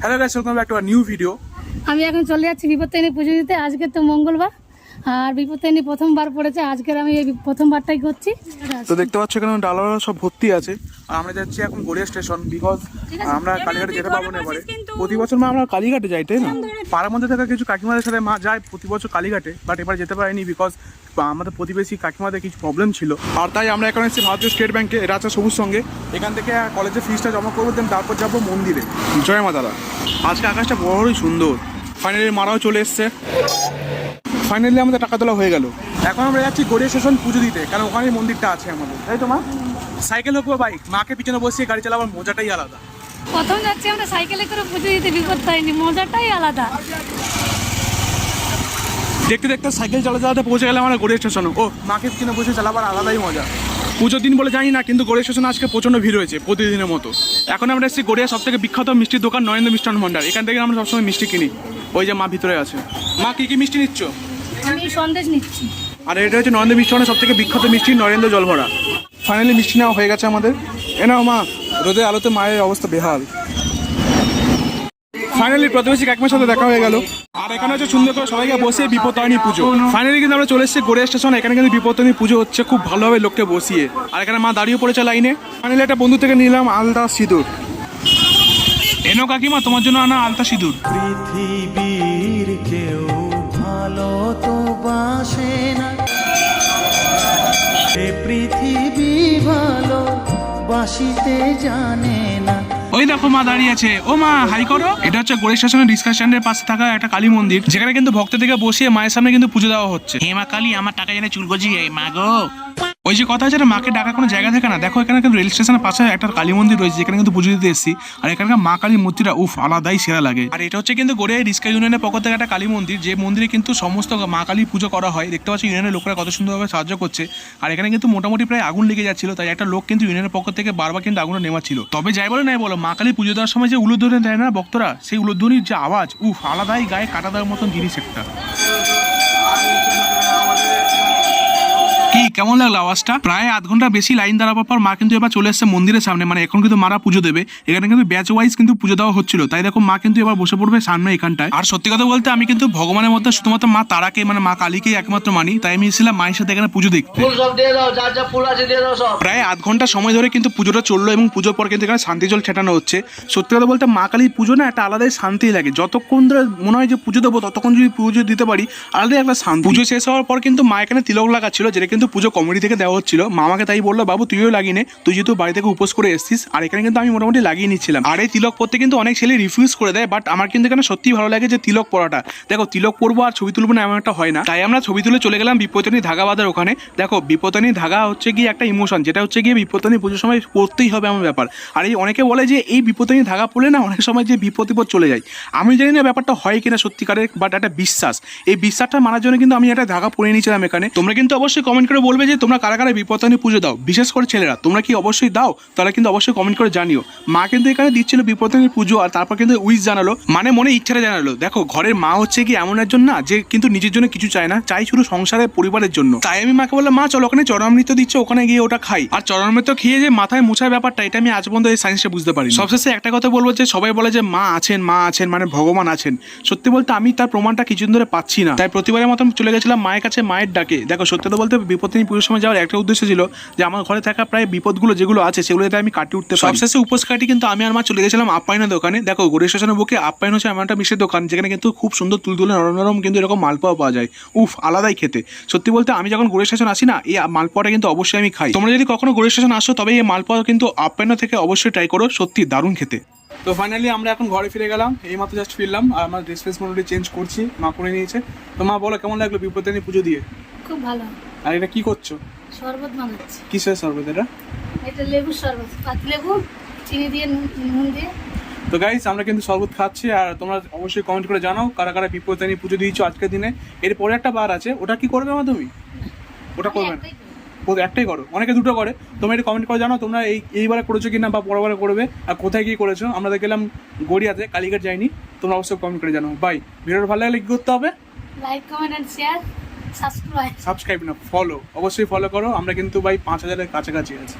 Hello guys, welcome back to a new video. আমি এখন চলে যাচ্ছি বিপত্তারিণী পুজো দিতে। আজকে তো মঙ্গলবার আর বিপত্তারিণী প্রথমবার পড়েছে, আজকের আমি এই প্রথমবারটাই করছি। তো দেখতে পাচ্ছ এখানে ডালারা সব ভর্তি আছে আর আমরা যাচ্ছি এখন গড়িয়া স্টেশন, বিকজ আমরা কালীঘাটে যেতে পারবো না এবারে। প্রতি বছর আমরা কালীঘাটে যাই, তাই না? পাড়ার মধ্যে থাকা কিছু কাকিমাদের সাথে মা যায় প্রতি বছর কালীঘাটে, বাট এবার যেতে পারিনি বিকজ আমাদের প্রতিবেশী কাকিমাদের কিছু প্রবলেম ছিল। আর তাই আমরা এখন এসেছি ভারতীয় স্টেট ব্যাংকে, এটা আছে সবুজ সঙ্গে। এখান থেকে কলেজের ফিসটা জমা করবো, দেন তারপর যাবো মন্দিরে। জয় মা দাদা। আজকে আকাশটা বড়ই সুন্দর, ফাইনালি মারাও চলে এসছে। ফাইনালি আমাদের টাকা তোলা হয়ে গেল। এখন আমরা যাচ্ছি গড়িয়া স্টেশন পুজো দিতে, কারণ ওখানেই মন্দিরটা আছে আমাদের, তাই তো মা? সাইকেল হোক বা বাইক, মাকে পিছনে বসিয়ে গাড়ি চালাবার মজাটাই আলাদা। প্রথম যাচ্ছি আমরা সাইকেলে করে পুজো দিতে বিপত্তারিণী, মজাটাই আলাদা। দেখতে দেখতে সাইকেল চালাতে চালাতে পৌঁছে গেলাম আমরা গড়িয়া স্টেশনে। ও মাকে পিছনে বসে চালাবার আলাদাই মজা। পুজোর দিন বলে জানি না, কিন্তু গড়িয়া স্টেশনে আজকে প্রচণ্ড ভিড় হয়েছে প্রতিদিনের মতো। এখন আমরা এসেছি গড়িয়া সব থেকে বিখ্যাত মিষ্টির দোকান নরেন্দ্র মিষ্টান্ন ভান্ডার। এখান থেকে আমরা সবসময় মিষ্টি কিনি। ওই যে মা ভিতরে আছে। মা কি কি মিষ্টি নিচ্ছ? আমি সন্দেশ নিচ্ছি। আর এটা হচ্ছে নরেন্দ্র মিষ্টান্নের সব থেকে বিখ্যাত মিষ্টি নরেন্দ্র জলভরা। ফাইনালি মিষ্টি নেওয়া হয়ে গেছে আমাদের। এ নাও মা, রোদে আলোতে মায়ের অবস্থা বেহাল। ফাইনালি প্রতিবেশী কাকিমার সাথে দেখা হয়ে গেল। আর এখানে হচ্ছে সুন্দর করে সবাইকে বসে বিপত্তারিণী পুজো। ফাইনালি কিন্তু আমরা চলে এসেছি গড়িয়া স্টেশন। এখানে কিন্তু বিপত্তারিণী পুজো হচ্ছে খুব ভালোভাবে, লোককে বসিয়ে। আর এখানে মা দাঁড়িয়ে পড়েছে লাইনে। ফাইনালি একটা বন্ধু থেকে নিলাম আলতা সিঁদুর। এনো কাকিমা, তোমার জন্য আনা আলতা সিঁদুর। পৃথিবীর কেউ ভালো তো বাসে না, এ পৃথিবী ভালো বাসিতে জানে না। ওই দেখো মা দাঁড়িয়ে আছে। ও মা, হাই করো। এটা হচ্ছে গড়িয়া স্টেশনের ডিসকাশনের পাশে থাকা একটা কালী মন্দির, যেখানে কিন্তু ভক্ত থেকে বসিয়ে মায়ের সামনে কিন্তু পুজো দেওয়া হচ্ছে। হে মা কালী, আমার টাকা জেনে চুল গজি মা গো। ওই যে কথা আছে না, মাকে ডাকা কোনো জায়গা থাকে না। দেখো এখানে কিন্তু রেল স্টেশনের পাশে একটা কালী মন্দির রয়েছে, যেখানে কিন্তু পুজো দিতে এসেছি। আর এখানকার মা কালীর মূর্তিটা উফ আলাদাই সেরা লাগে। আর এটা হচ্ছে কিন্তু গড়িয়া রিস্কা ইউনিয়নের পক্ষ থেকে একটা কালী মন্দির, যে মন্দিরে কিন্তু সমস্ত মা কালীর পুজো করা হয়। দেখতে পাচ্ছি ইউনিয়নের লোকেরা কত সুন্দরভাবে সাহায্য করছে। আর এখানে কিন্তু মোটামুটি প্রায় আগুন লেগে যাচ্ছিল, তাই একটা লোক কিন্তু ইউনিয়নের পক্ষ থেকে বারবার কিন্তু আগুনটা নেমাচ্ছিল। তবে যাই বলো নাই বলো, মা কালী পুজো দেওয়ার সময় যে উলুধ্বনি দেয় না ভক্তরা, সেই উলুধ্বনির যে আওয়াজ উফ আলাদাই, গায়ে কাটা দেওয়ার মতন জিনিস একটা। কি কেমন লাগলো আওয়াজটা? প্রায় আধ ঘন্টা বেশি লাইন দাঁড়াবার পর মা কিন্তু এবার চলে এসছে মন্দিরের সামনে। মানে এখন কিন্তু মারা পুজো দেবে। এখানে কিন্তু ব্যাচ ওয়াইজ কিন্তু পুজো দেওয়া হচ্ছিল, তাই দেখো মা কিন্তু এবার বসে পড়বে সামনে এখানটায়। আর সত্যি কথা বলতে আমি কিন্তু ভগবানের মধ্যে শুধুমাত্র মা তারাকে, মানে মা কালীকেই একমাত্র মানি, তাই আমি এসেছিলাম মায়ের সাথে এখানে পুজো দেখতে। প্রায় আধ ঘন্টা সময় ধরে কিন্তু পুজোটা চললো এবং পুজোর পর কিন্তু এখানে শান্তি জল ছেটানো হচ্ছে। সত্যি কথা বলতে মা কালীর পুজো না একটা আলাদাই শান্তি লাগে। যতক্ষণ ধরে মনে হয় যে পুজো দেবো, ততক্ষণ যদি পুজো দিতে পারি আলাদাই একটা শান্তি। পুজো শেষ হওয়ার পর কিন্তু মা এখানে তিলক লাগাচ্ছিল, যেটা কিন্তু পুজো কমিটি থেকে দেওয়া হচ্ছিল। মামাকে তাই বললো, বাবু তুইও লাগিয়ে নে, তুই যেহেতু বাড়ি থেকে উপোস করে এসেছিস। আর এখানে কিন্তু আমি মোটামুটি লাগিয়ে নিচ্ছিলাম। আর এই তিলক পরতে কিন্তু অনেক ছেলে রিফিউজ করে দেয়, বাট আমার কিন্তু এখানে সত্যিই ভালো লাগে যে তিলক পরাটা। দেখো তিলক পরবো আর ছবি তুলবো না এমন একটা হয় না, তাই আমরা ছবি তুলে চলে গেলাম বিপত্তারিণী ধাগা বাঁধার ওখানে। দেখো বিপত্তারিণী ধাগা হচ্ছে গিয়ে একটা ইমোশন, যেটা হচ্ছে গিয়ে বিপত্তারিণী পুজোর সময় পড়তেই হবে এমন ব্যাপার। আর এই অনেকে বলে যে এই বিপত্তারিণী ধাগা পড়লে না অনেক সময় যে বিপদ চলে যায়। আমি জানি না ব্যাপারটা হয় কিনা সত্যিকারের, বাট একটা বিশ্বাস। এই বিশ্বাসটা মানার জন্য কিন্তু আমি একটা ধাগা পরে নিয়েছিলাম এখানে। তোমরা কিন্তু অবশ্যই কমেন্ট করে বলবে যে তোমরা কারা কারা বিপত্তারিণী পুজো দাও, বিশেষ করে ছেলেরা। তোমরা কি অবশ্যই দাও? তাহলে কিন্তু অবশ্যই কমেন্ট করে জানিও। মা কিন্তু এখানে দিচ্ছিল বিপত্তারিণী পুজো, আর তারপর কিন্তু উইশ জানালো, মানে মনে ইচ্ছাটা জানালো। দেখো ঘরের মা হচ্ছে কি এমন একজন না যে কিন্তু নিজের জন্য কিছু চায় না, চাই শুধু সংসারের পরিবারের জন্য। তাই আমি মাকে বললাম, মা চলো ওখানে চরণামৃত দিচ্ছে, ওখানে গিয়ে ওটা খাই। আর চরণামৃত খেয়ে যে মাথায় মোছার ব্যাপারটা, এটা আমি আজ পর্যন্ত এই সায়েন্সটা বুঝতে পারি। সবশেষে একটা কথা বলবো, যে সবাই বলে যে মা আছেন মা আছেন, মানে ভগবান আছেন। সত্যি বলতে আমি তার প্রমাণটা কিছুদিন ধরে পাচ্ছি না, তাই প্রতিবারের মতন চলে গেছিলাম মায়ের কাছে মায়ের ডাকে। দেখো সত্যি কথা বলতে বিপত্তারিণী পুজোর সময় যাওয়ার একটা উদ্দেশ্য ছিল যে আমার ঘরে থাকা প্রায় বিপদগুলো যেগুলো আছে সেগুলো যাতে আমি কাটিয়ে উঠতে পারি। সবশেষে উপোস কাটি কিন্তু আমি আর মা চলে গেছিলাম আপ্যায়নের দোকানে। দেখো গড়িয়া স্টেশনের বুকে আপ্যায়ন হচ্ছে এমন একটা মিষ্টির দোকান, যেখানে কিন্তু খুব সুন্দর তুলতুলে নরম নরম কিন্তু এরকম মালপোয়া পাওয়া যায়। উফ আলাদাই খেতে। সত্যি বলতে আমি যখন গড়িয়া স্টেশন আসি না, এই মালপোয়াটা কিন্তু অবশ্যই আমি খাই। তোমরা যদি কখনো গড়িয়া স্টেশন আসো, তবে এই মালপোয়া কিন্তু আপ্যায়ন থেকে অবশ্যই ট্রাই করো, সত্যি দারুণ খেতে। তো ফাইনালি আমরা এখন ঘরে ফিরে গেলাম, এই মাত্র জাস্ট ফিরলাম। আর আমার ড্রেস ফ্রেস মোটামুটি চেঞ্জ করছি, মা করে নিয়েছে। তো মা বলো কেমন লাগলো বিপত্তারিণী পুজো দিয়ে? খুব ভালো। আর এটা কি করছো? শরবত বানাচ্ছি। কিসের শরবত এটা? এটা লেবুর শরবত, পাতিলেবু চিনি দিয়ে নুন দিয়ে। তো গাইস আমরা কিন্তু শরবত খাচ্ছি। আর তোমরা অবশ্যই কমেন্ট করে জানাও কারা কারা বিপত্তারিণী পুজো দিয়েছো আজকের দিনে। এরপরে একটা বার আছে, ওটা কি করবে মা তুমি? ওটা করবে না, একটাই করো, অনেকে দুটো করে। তোমরা এটা কমেন্ট করে জানাও তোমরা এইবারে করেছো কিনা বা পরবারে করবে, আর কোথায় গিয়ে করেছো। আমরা গেলাম গড়িয়াতে, কালীঘাট যাইনি। তোমরা অবশ্যই কমেন্ট করে জানাও। বাই। ভিডিওটা ভালো লাগলে কি করতে হবে? Like comment and share, subscribe না ফলো, অবশ্যই ফলো করো। আমরা কিন্তু ভাই 5000-এর কাছাকাছি আছি।